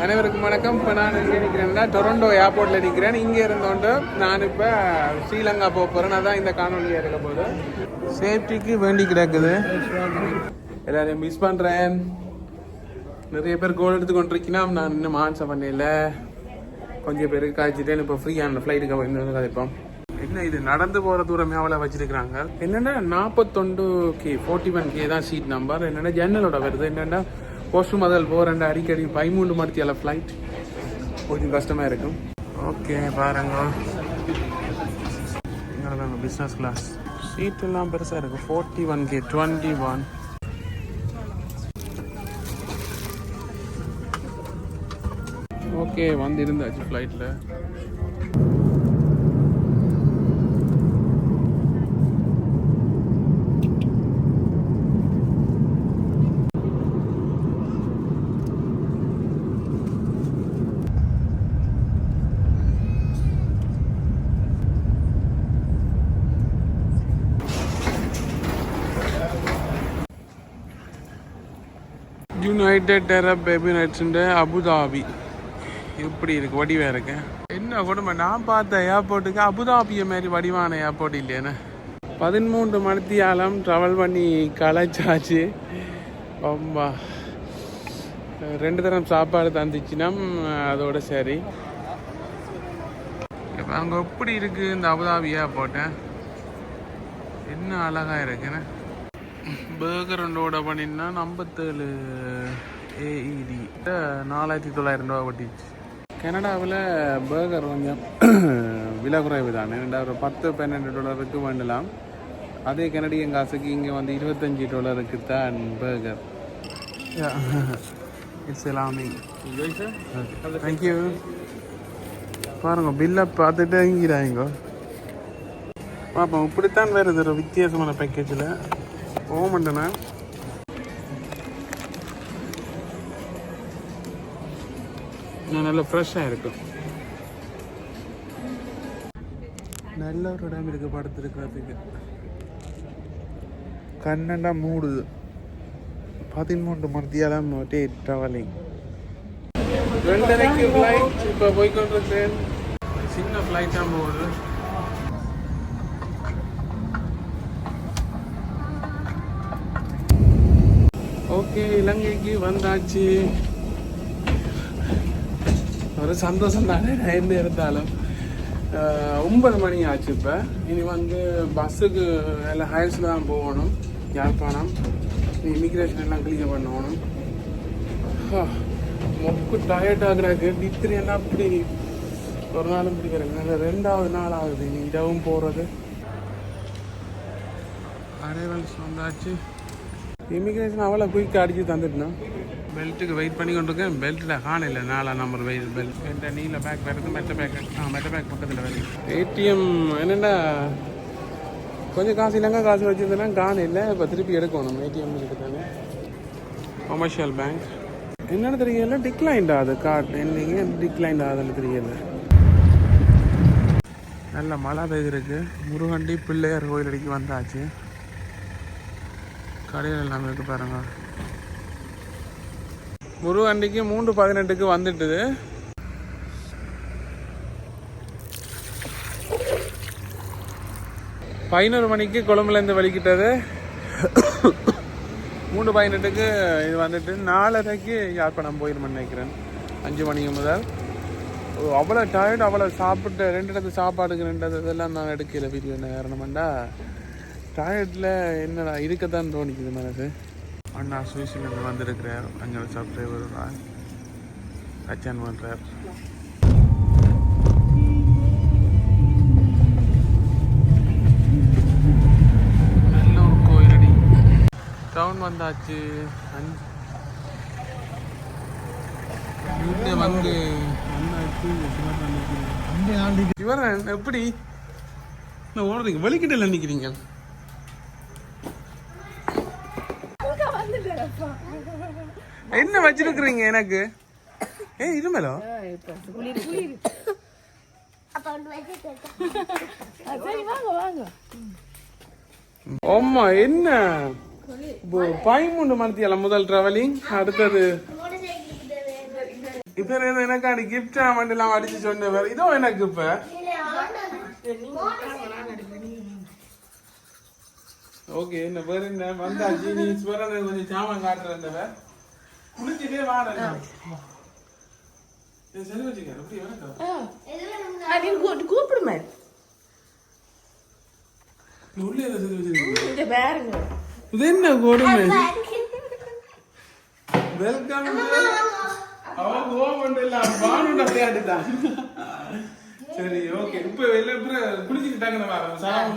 அனைவருக்கும் வணக்கம். இப்போ நான் எங்கே நிற்கிறேன்னா டொரண்டோ ஏர்போர்ட்டில் நிற்கிறேன். இங்கே இருந்தோண்டு நான் இப்போ ஸ்ரீலங்கா போக போகிறேன். அதான் இந்த காணொலியாக இருக்க போது. சேஃப்டிக்கு வேண்டி கிடக்குது. எல்லாரையும் மிஸ் பண்ணுறேன். நிறைய பேர் கோல் எடுத்து கொண்டிருக்கீங்கன்னா நான் இன்னும் ஆன்சர் பண்ணல. கொஞ்சம் பேருக்கு காய்ச்சிட்டேன். இப்போ ஃப்ரீயான ஃப்ளைட்டுக்கு போய் கதைப்போம். என்ன இது நடந்து போகிற தூரமே அவ்வளோ வச்சிருக்கிறாங்க. என்னென்னா 41K 41K தான் சீட் நம்பர். என்னென்னா ஜன்னலோட வருது. என்னென்னா போஸ்ட் முதல் போகிறேன் அடிக்கடி 13 மணித்தியால ஃப்ளைட் கொஞ்சம் கஷ்டமாக இருக்கும். ஓகே பாருங்க, எங்களுக்கு பிஸ்னஸ் கிளாஸ் சீட் எல்லாம் பெருசாக இருக்குது. 41K 21. ஓகே வந்து இருந்தாச்சு ஃப்ளைட்டில். யுனைடெட் அரப் எமிரேட்ஸுன்ற அபுதாபி இப்படி இருக்கு, வடிவாக இருக்கு. என்ன கொடுமை, நான் பார்த்த ஏர்போர்ட்டுக்கு அபுதாபியை மாதிரி வடிவான ஏர்போர்ட் இல்லையானே. 13 மணித்தியாலம் ட்ராவல் பண்ணி களைச்சாச்சு. ரொம்ப 2 தரம் சாப்பாடு தந்துச்சுன்னா அதோட சரி. இப்போ அங்கே எப்படி இருக்கு இந்த அபுதாபி ஏர்போர்ட்டை, என்ன அழகாக இருக்குன்னு. பர்கர் ஒன்றோட பண்ணினா 57 AED 4900 ரூபா வட்டிச்சு. கனடாவில் பர்கர் கொஞ்சம் விலை குறைவு தானே. ஒரு $10-12 வேண்டலாம். அதே கனடியன் காசுக்கு இங்கே வந்து $25 தான் பர்கர். இட்ஸ் எல்லாமே. தேங்க்யூ. பாருங்க பில்லை பார்த்துட்டு இங்கிறாங்க. பார்ப்போம், இப்படித்தான் வருது ஒரு வித்தியாசமான பேக்கேஜில். ஓமண்டனா நல்லா ஃப்ரெஷ்ஷாக இருக்கும். நல்ல ஒரு இடம் இருக்கு படுத்துருக்கிறதுக்கு. கண்ணண்டா மூடுது. 13 மணித்தியாலம் ட்ராவலிங். 2:30 ஃப்ளைட். இப்போ போய்கொண்டிருக்கேன். சின்ன ஃப்ளைட் தான் போகுது. ஓகே, இலங்கைக்கு வந்தாச்சு. ஒரு சந்தோஷம் தானே என்ன இருந்தாலும். 9 மணி ஆச்சு. இப்போ இனி வந்து பஸ்ஸுக்கு எல்லாம் ஹைல்ஸில் தான் போகணும். யாழ்ப்பாணம் இமிக்ரேஷன் எல்லாம் கிளியர் பண்ணணும். மொக்கு டயர்ட் ஆகுறாங்க. டித்திரி எல்லாம் அப்படி ஒரு நாளும் பிடிக்கிறாங்க. 2வது நாள் ஆகுது இனி இடவும் போகிறது. அரைவல்ஸ் வந்தாச்சு. இமிக்ரேஷன் அவ்வளோ குயிக்காக அடித்து தந்துட்டோம். பெல்ட்டுக்கு வெயிட் பண்ணி கொண்டிருக்கேன். பெல்ட்டில் காணல 4ஆம் நம்பர் பெல்ட். எந்த நீல பேக் வருது, மெட்ட பேக் பக்கத்தில் வருது. ஏடிஎம் என்னென்னா கொஞ்சம் காசு இல்லைங்க, காசு வச்சுருந்தேன்னா காணல. இப்போ திருப்பி எடுக்கணும். ஏடிஎம் இருக்குது தானே. கமர்ஷியல் பேங்க் என்னென்னு தெரியல. டிக்ளைண்ட் ஆகுது கார்டு. என்னைக்கு டிக்ளைண்ட் ஆகுதுன்னு தெரியல. நல்ல மழை பெய்திருக்கு. முருகண்டி பிள்ளையார் கோயில் அடிக்கு வந்தாச்சு. கடையில் எல்லாமே இருக்கு பாருங்க. முருகண்டிக்கு 3:18 வந்துட்டுது. பதினொரு மணிக்கு கொழும்புலேருந்து வலிக்கிட்டது. 3:18 இது வந்துட்டு 4:30 யாழ்ப்பாணம் போயிடுமென்னு நினைக்கிறேன். 5 மணிக்கு முதல். அவ்வளோ டயர்டு. அவ்வளோ சாப்பிட்டு 2 இடத்து சாப்பாடுக்கு 2 இதெல்லாம் நான் எடுக்கல வீடியோ. என்ன காரணம்டா டயர்டில் என்னடா இருக்கத்தான் தோணிக்குது மனசு. அண்ணா சுவிட்சர்லேருந்து வந்திருக்கிறார். அங்கே சப்ஸ்கிரைபர் அச்சான் பண்ணுறார். நல்ல ஒரு கோயிலடி. டவுன் வந்தாச்சு. வீட்டில் வந்து இவர் எப்படி ஓடுறீங்க? வலிக்கிட்ட நினைக்கிறீங்க? என்ன வச்சிருக்கிறீங்க எனக்கு? இருமலோ அம்மா என்ன பதிமூணு மணித்தியால முதல் டிராவலிங். அடுத்தது இப்ப எனக்கான கிஃப்ட் எல்லாம் அடிச்சு சொன்ன இதோ எனக்கு இப்ப ஓகே என்ன வேற என்ன வந்தாச்சு. நீ கொஞ்சம் சாமான் காட்டுறவ குளிச்சுட்டே வாரேன். செலவு வச்சுக்க கூப்பிடுமே உள்ளே செலவு வச்சுக்க பாருங்க. இது என்ன கொடுமை. வெல்கம் அவன் கோவம் பானுண்ட விளையாட்டுதான். சரி ஓகே இப்ப வெளில குளிச்சுக்கிட்டாங்க வாரம் சாரம்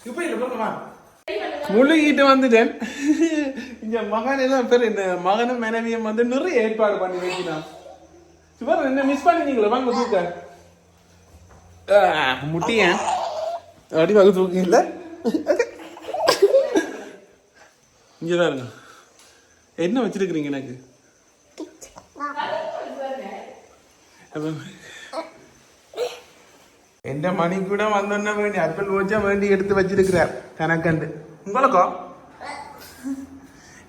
இப்ப இல்ல போங்க வா முழுகிட்டு வந்துட்டேன். இங்க மகன் எல்லாம் பேர் இந்த மகனும் மனைவியும் வந்து நிறைய ஏற்பாடு பண்ணி வைக்கிறான். சுவர் என்ன மிஸ் பண்ணினீங்களா? வாங்க தூக்க முட்டிய அடிவாக தூக்க இல்ல. இங்கதான் இருங்க. என்ன வச்சிருக்கிறீங்க எனக்கு? எந்த மணி கூட வந்தோன்னா வேண்டி அப்பல் வச்சா வேண்டி எடுத்து வச்சிருக்கிறார் கணக்கண்டு. உங்களுக்கோ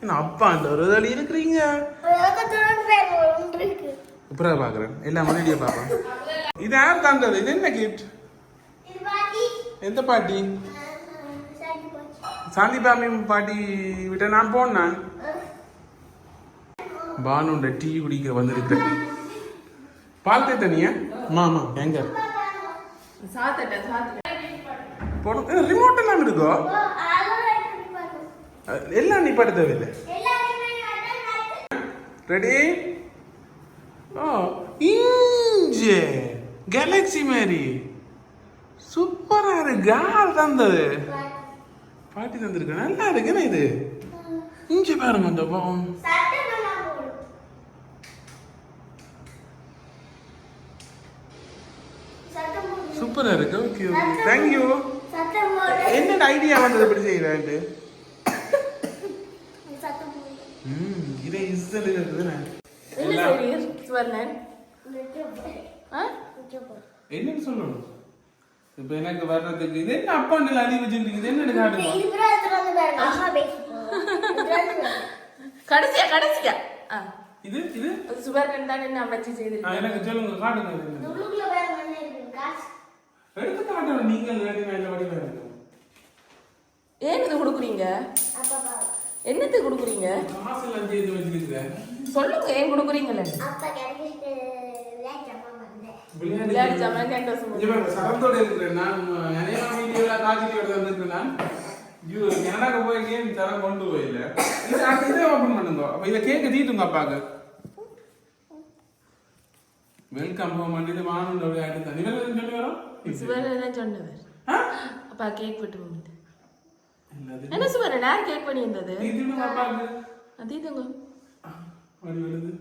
என்ன அப்பா அந்த ஒரு தளி இருக்கிறீங்க. அப்புறம் பாக்குறேன் எல்லாம் முன்னாடியே பாப்பேன். இது யார் தந்தது? இது என்ன கிஃப்ட்? எந்த பாட்டி? சாந்திபாமி பாட்டி விட்ட நான் போனேன். பானுண்ட டீ குடிக்க வந்திருக்கிறேன். பால் தனியா மாமா எங்க ரிமோட் எல்லாம் இருக்கோ? எல்லாம் நீ பட தேவையில்லை. ரெடி? ஓ இஞ்சே கேலக்ஸி மாதிரி சூப்பரா இருக்கு. யார் தந்தது? பாட்டி தந்திருக்க. நல்லா இருக்குன்னு இது. இஞ்சி பாருங்க அந்த பாவம். சூப்பரா இருக்கு. Okay okay thank you. என்ன ஐடியா வந்தது இப்படி செய்யறாண்டு? இதே இஸ்ஸல் இருக்குதுன்னு என்னன்னு சொல்லணும். இப்ப எனக்கு வர்றதுக்கு இது என்ன அப்பாண்டில் அடி வச்சுக்கிறீங்க? என்ன காட்டுங்க கடைசியா கடைசியா இது இது சுவர்ணன் தான் என்ன அமைச்சு செய்திருக்கேன். எனக்கு சொல்லுங்க காட்டுங்க. எடுத்து காட்டணும். நீங்கள் ஏன் இது கொடுக்குறீங்க? என்னத்துக்கு கொடுக்குறீங்க? சொல்லுங்க ஏன் கொடுக்குறீங்களே? விளையாட்டு ஜாமான் கேட்ட சொல்லுங்க. சரத்தோட இருக்கிறேன் நான். நிறைய வீடியோல காட்சியோட வந்திருக்கேன் நான். கனடாக்கு போய் கேம் தரம் கொண்டு போயில. இதை ஓபன் பண்ணுங்க. இதை கேட்க தீட்டுங்க அப்பாக்கு. வெல்கம் ஹோம் வந்து வானுண்ட விளையாட்டு தான். இவங்க சொல்லி வரோம். சுவரன் சொன்னவர். அப்பா கேக் வெட்டு வந்து. என்ன சுவரன் யார் கேக் பண்ணி இருந்தது? தீட்டுங்க அப்பாக்கு. தீட்டுங்க. வடி வருது.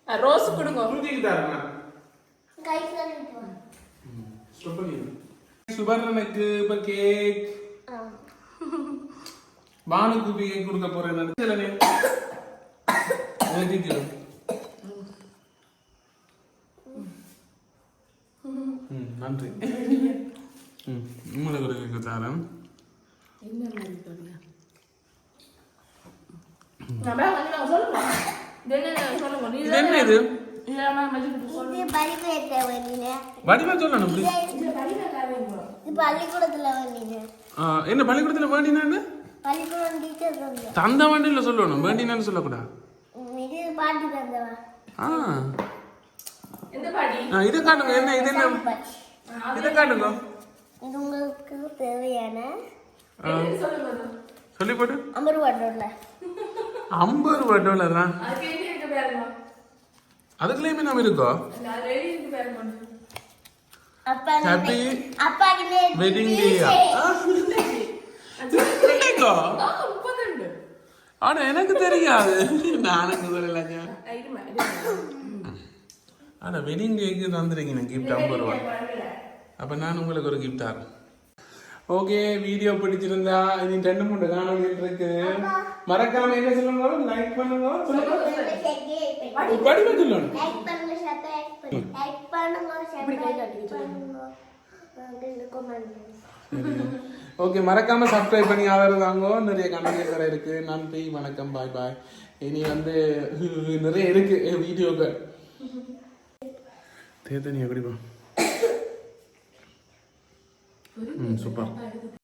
ரோஸ் கொடுங்க. சுத்திக்கு தரமா. கைஸ் வந்து. ஸ்டாப் பண்ணி. சுவரனுக்கு இப்ப கேக். பானுக்கு கேக் கொடுக்க போறேன் நான். சொல்லனே. நன்றி. உங்களுக்கு ஒரு தாரம். என்ன இது? வடிவா சொல்லணும். என்ன பள்ளிக்கூடத்துல வேண்டினான்னு தந்த வண்டியில சொல்லணும். வேண்டினான்னு சொல்லக்கூடாது. இதை காட்டுங்க. என்ன இது? என்ன இதை காட்டுங்க. இது உங்களுக்கு தேவையான சொல்லி போட்டு $50 $50 தான். அதுக்குள்ளேயுமே நம்ம இருக்கோம். Happy wedding day. ஆனா எனக்கு தெரியாது. நானுக்கு சொல்லல. ஆனா வெட்டிங் டேக்கு தந்துருக்கீங்க கிஃப்ட் $50. அப்ப நான் உங்களுக்கு ஒரு கிஃப்ட் தரேன். ஓகே வீடியோ பிடிச்சிருந்தா இது 2-3 காணொலிகள் இருக்கு. மறக்காம என்ன சொல்லுங்க, லைக் பண்ணுங்க. வடிவ சொல்லணும். ஓகே, மறக்காம சப்ஸ்கிரைப் பண்ணி ஆதரவு தாங்க. நிறைய கமெண்ட் இருக்கு. நன்றி, வணக்கம், பாய் பாய். இனி வந்து நிறைய இருக்கு வீடியோக்கள். தேத்தனி எப்படிப்பா? சூப்பர்.